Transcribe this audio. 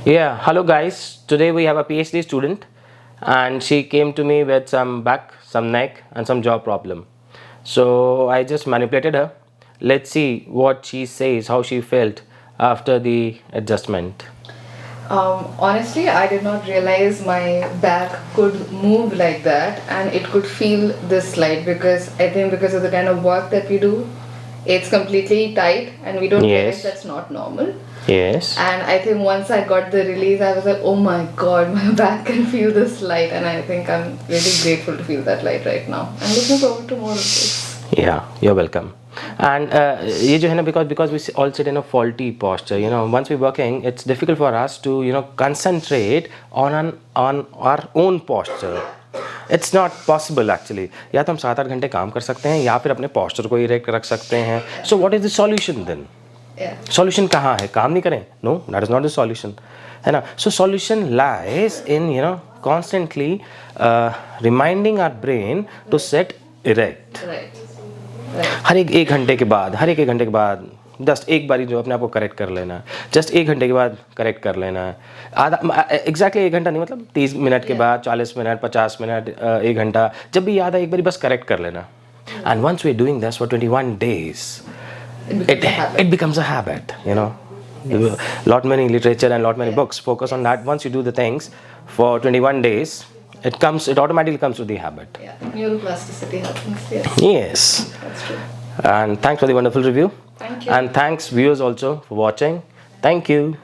Yeah, hello guys. Today we have a PhD student and she came to me with some back, some neck and some jaw problem. So I just manipulated her. Let's see what she says, how she felt after the adjustment. Honestly, I did not realize my back could move like that and it could feel this slight because I think because of the kind of work that we do, it's completely tight and we don't realize Yes. that's not normal. Yes. And I think once I got the release, I was like, oh my god, my back can feel this light, and I think I'm really grateful to feel that light right now. I'm looking forward to more of this. Yeah, you're welcome. And ये जो है ना because we all sit in a faulty posture, once we're working, it's difficult for us to concentrate on our own posture. It's not possible actually. या तो हम 7-8 घंटे काम कर सकते हैं या फिर अपने posture को erect रख सकते हैं. So what is the solution then? Solution कहाँ है? काम नहीं करें? No, that is not the solution. है ना? So solution lies in constantly reminding our brain to sit erect. Right. हर एक घंटे के बाद जस्ट एक बारी जो अपने आप को करेक्ट कर लेना है. जस्ट एक घंटे के बाद करेक्ट कर लेना है. आधा एग्जैक्टली एक घंटा नहीं, मतलब 30 मिनट के बाद, 40 मिनट, 50 मिनट, एक घंटा, जब भी याद आए एक बारी बस करेक्ट कर लेना. And once we doing this for 21 days, it becomes a habit. Lot many literature and lot many books focus on that. Once you do the things for 21 days, it automatically comes to the habit. Yeah, neuroplasticity happens. Yes. That's true. And thanks for the wonderful review. Thank you. And thanks viewers also for watching. Thank you.